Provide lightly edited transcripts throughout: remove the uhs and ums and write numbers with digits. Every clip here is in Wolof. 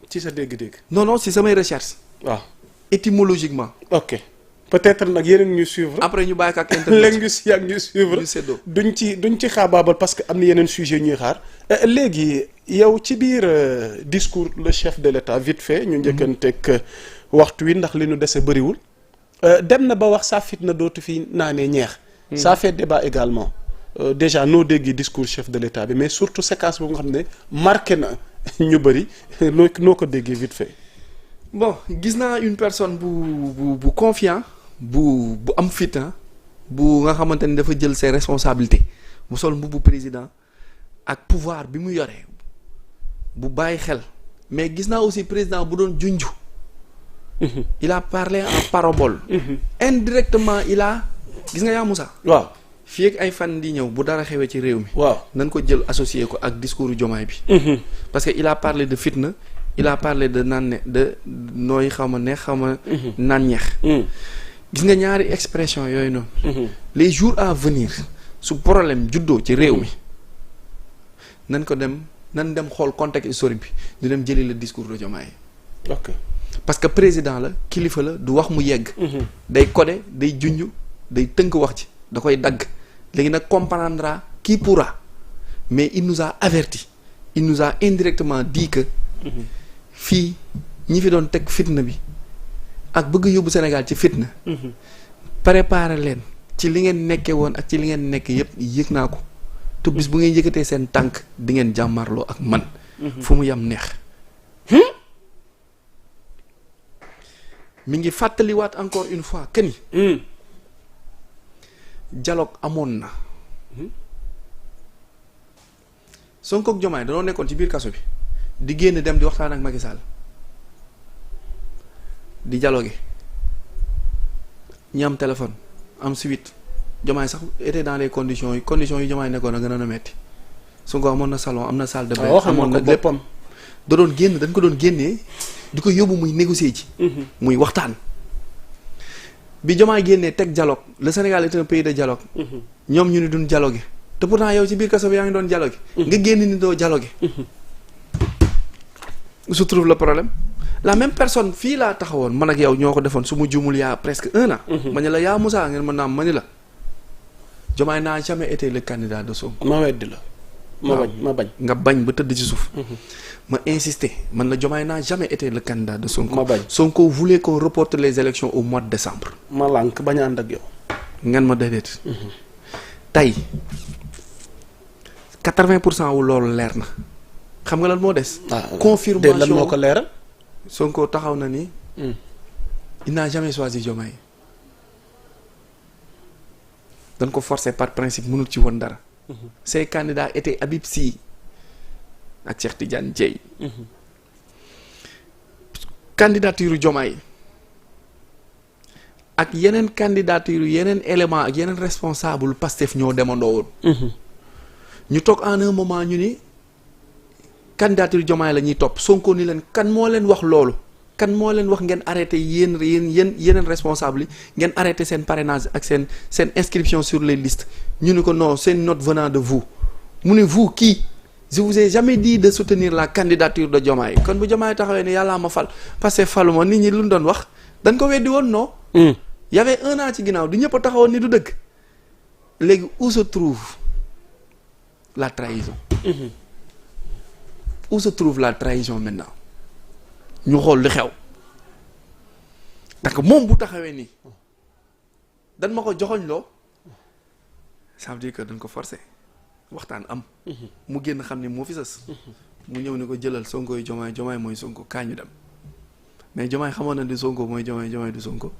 ci sa dégg-dégg. non si samay recherche. waaw étymologiquement. ok peut-être nag yeneen ñu suivre. après ñu bàyyi ko ak internet linguistes yi ak ñu suivre. ñu séddoo duñ ci xaabaabal parce que am na yeneen sujet ñuy xaar. léegi yow ci biir discours le chef de l'État vite fait ñu njëkkanteeg waxtu wi ndax li ñu dese bëriwul. dem na ba wax saa fitna dootu fi naanee ñeex. ça fait débat également. déjà noo déggee discours chef de l'État bi mais surtout séquence boobu nga xam ne marqué na ñu bëri noo ko déggee vite fait. bon gis naa une personne bu confiant bu am fit bu nga xamante ni dafa jël ses responsabilités mu sol mbubbu président ak pouvoir bi mu yoree bu bàyyi xel mais gis naa aussi président bu doon junju. il a parlé en parabole. indirectement il a gis nga yaa Moussa. waaw fii ak ay fan di ñëw bu dara xewee ci réew mi. waaw nañ ko jël associé ko ak discours Diomaye bi. parce que il a parlé de fitna. il a parlé de naan ne de nooy xaw ma neex xaw ma naan ñeex. gis nga ñaari expression yooyu noonu. les jours à venir su problème juddoo ci réew mi nan dem xool contexte historique bi ñu dem jëli le discours de Diomaye. ok parce que président la kilifa la du wax mu yegg. day codé day junj day tënk wax ci da koy dagg léegi nag comprendra qui pourra mais il nous a averti il nous a indirectement dit que. fii ñi fi doon teg fitna bi ak bëgg yóbbu Sénégal ci fitna. préparer leen ci li ngeen nekkee woon ak ci li ngeen nekk yëpp yëg naa ko te bis bu ngeen yëkkatee seen tànk di ngeen jàmmarloo ak man. fu mu yam neex. mi ngi fàttaliwaat encore une fois que ni. dialogue amoon na. Sonko ak Diomaye danoo nekkoon ci biir kaso bi. di génn dem di waxtaan ak Macky Sall di dialoguer ñi am téléphone am suite Diomaye sax était dans les conditions yi Diomaye nekkoon a gën a metti Sonko amoon na salon am na salle de bain amoon na léppam da doon génn dañ ko doon génnee di ko yóbbu muy négocier ci muy waxtaan bi Diomaye génnee teg dialogue le Sénégal est un pays de dialogue ñoom ñu ni duñ dialoguer te pourtant yow ci biir kaso bi yaa ngi doon dialoguer nga génn ni doo dialoguer où se trouve le problème la même personne fii laa taxawoon man ak yow ñoo ko defoon su ma juumul yaa presque 1 an. ma ne la yaa Moussa ngeen mën naa ma ni la Diomaye n'a jamais été le candidat de Sonko. ma weddi la. ma bañ nga bañ ba tëdd ci suuf. ma insister man la Diomaye n'a jamais été le candidat de Sonko. ma bañ Sonko voulait qu'on reporte les élections au mois de décembre. ma lànk bañ a ànd ak yow. ngeen ma déedéet. tey 80% wu loolu leer na. xam nga lan moo des. confirmation lan moo ko leeral. Sonko taxaw na ni. il n'a jamais choisi Diomaye. dañ ko forcer par principe mënul ci woon dara. ces candidats étaient Habib Sy ak Cheikh Tidiane Dièye. candidature Diomaye ak yeneen candidature yeneen élément ak yeneen responsable Pastef ñoo demandoo woon. ñu toog en un moment ñu ni. candidature Diomaye la ñuy topp Sonko ni leen kan moo leen wax loolu kan moo leen wax ngeen arrêté yeneen responsable yi ngeen arrêté seen parrainage ak seen inscription sur les listes ñu ni ko non c'est une note venant de vous mu ne vous qui je vous ai jamais dit de soutenir la candidature de Diomaye kon bu Diomaye taxawee ne yàllaa ma fal parce que faluma nit ñi lu ñu doon wax dañ ko weddi woon non. y avait 1 an ci ginnaaw du ñëpp a taxawoon ni du dëgg léegi où se trouve la trahison. Où se trouve la trahison maintenant ñu xool li xew parce que moom bu taxawee nii dañ ma ko joxoñ loo ça veut dire que dañ ko forcer waxtaan am. mu génn xam ni moo fi sës. mu ñëw ni ko jëlal Sonko yi Diomaye mooy Sonko kaa ñu dem mais Diomaye xamoon na ni Sonko mooy Diomaye du Sonko.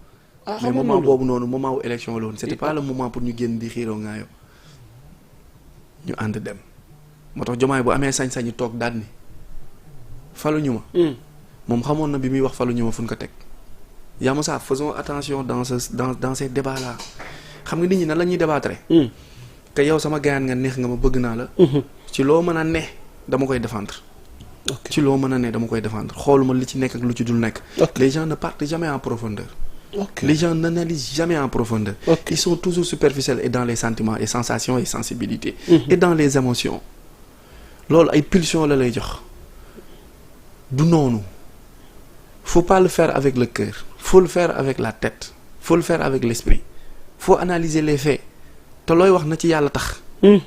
mais moment boobu noonu moment wu élection la woon c'était pas le moment pour ñu génn di xiiroo ngaayoo ñu ànd dem moo tax Diomaye bu amee sañ-sañu toog daal ni faluñu ma. moom xamoon na bi muy wax faluñu ma fu ñu ko teg. yaa Moussa faisons attention dans ces débats là xam nga nit ñi nan la ñuy débattre. te yow sama gayaan nga neex nga ma bëgg naa la. ci loo mën a ne dama koy défendre. ci loo mën a ne dama koy défendre xooluma li ci nekk ak lu ci dul nekk. les gens ne partent jamais en profondeur. les gens n'analysent jamais en profondeur. ils sont toujours superficiels et dans les sentiments et sensations et sensibilités. et dans les émotions. loolu ay pulsions la lay jox. du noonu faut pas le faire avec le cœur, faut le faire avec la tête, faut le faire avec l'esprit, faut analyser les faits te looy wax na ci yàlla tax. Il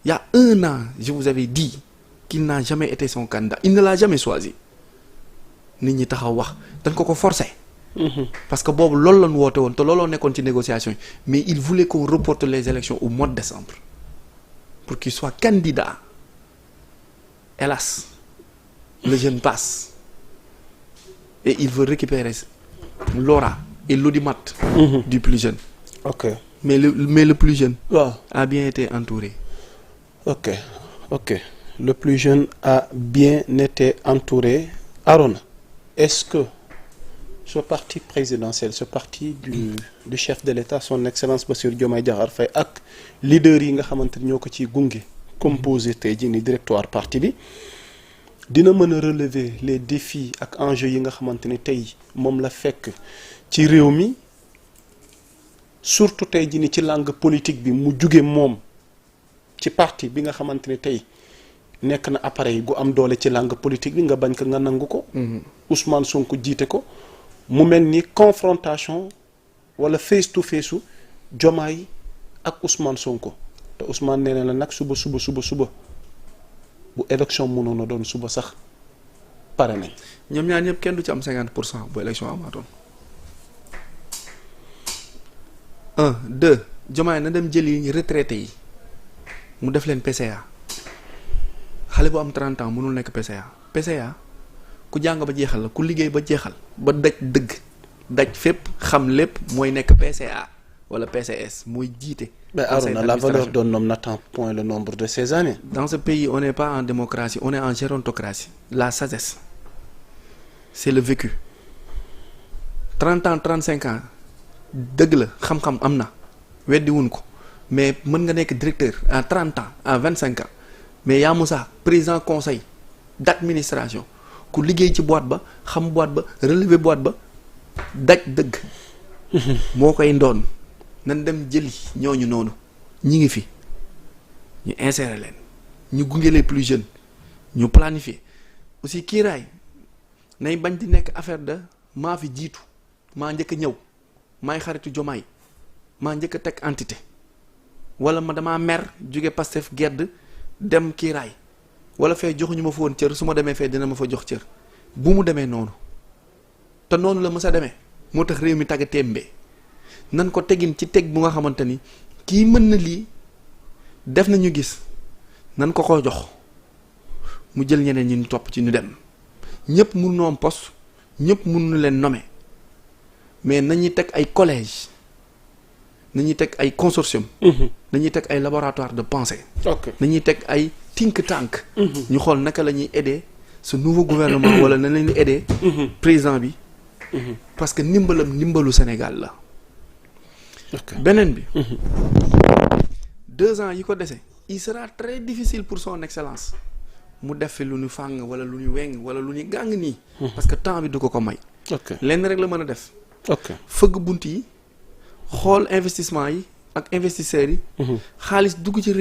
y a 1 an je vous avais dit qu'il n'a jamais été son candidat, il ne l'a jamais choisi. nit ñi taxaw wax dañ ko forcer. Parce que boobu loolu lañ woote woon te looloo nekkoon ci négociation yi mais il voulait qu'on reporte les élections au mois de décembre pour qu'il soit candidat. Hélas, le jeune passe et il veut récupérer l'aura et l'audimat du plus jeune. Ok. Mais le plus jeune waaw a bien été entouré. ok le plus jeune a bien été entouré. Arona, est-ce que ce parti présidentiel, ce parti du chef de l'État son excellence Bassirou Diomaye Diakhar Faye ak leader yi nga xamante ni ñoo ko ciy gunge composé tey jii ni directoire parti bi dina mën a relever les défis ak enjeux yi nga xamante ni tey moom la fekk ci réew mi surtout tey jii ni ci langue politique bi mu juge moom ci parti bi nga xamante ni tey nekk na appareil gu am doole ci langue politique bi nga bañ ko nga nangu ko. Ousmane Sonko jiite ko mu mel ni confrontation wala face to face u Diomaye ak Ousmane Sonko te Ousmane nee na la nag suba bu élection mënoon a doon suba sax pare nañ. ñoom ñaar ñëpp kenn du ci am 50% bu élection amaatoon. 1 2 Diomaye na dem jëli retraité yi mu def leen PCA xale bu am 30 ans mënul nekk PCA ku jàng ba jeexal la ku liggéey ba jeexal ba daj dëgg daj fépp xam lépp mooy nekk PCA wala PCS mooy jiite. Mais Arona, la valeur d'un homme n'attend point le nombre de ses années. Dans ce pays, on n'est pas en démocratie, on est en gérontocratie. La sagesse, c'est le vécu. 30 ans, 35 ans, dëgg la xam-xam am na weddi wuñ ko mais mën nga nekk directeur à 30 ans à 25 ans mais yaa Moussa président conseil d'administration ku liggéey ci boîte ba xam boîte ba relever boîte ba daj dëgg moo koy ndoon nan dem jëli ñooñu noonu ñi ngi fi ñu insérer leen ñu gunge les plus jeunes ñu planifier aussi kiiraay nay bañ di nekk affaire de maa fi jiitu maa njëkk a ñëw maay xaritu Diomaye maa njëkk a teg entité wala ma damaa mer jóge Pastef gedd dem kiiraay wala fee joxuñu ma fa woon cër su ma demee fee dina ma fa jox cër bu mu demee noonu te noonu la mës a demee moo tax réew mi tagga témbee nan ko tegin ci teg bu nga xamante ni kii mën na lii def nañu gis nan ko jox mu jël ñeneen ñi ñu topp ci ñu dem ñëpp mun noom poste ñëpp mun nu leen nommer mais nañuy teg ay collège nañuy teg ay consortium nañuy teg ay laboratoire de pensée nañuy teg ay think tank ñu xool naka la ñuy aider ce nouveau gouvernement wala na leen di aider président bi parce que ndimbalu Sénégal la beneen bi 2 ans yi ko dese il sera très difficile pour son excellence mu def fi lu ñu fàng wala lu ñu weng wala lu ñu gàng nii parce que temps bi du ko may lenn rek la mën a def fëgg bunt yi xool investissement yi ak investisseurs yi xaalis dugg ci réew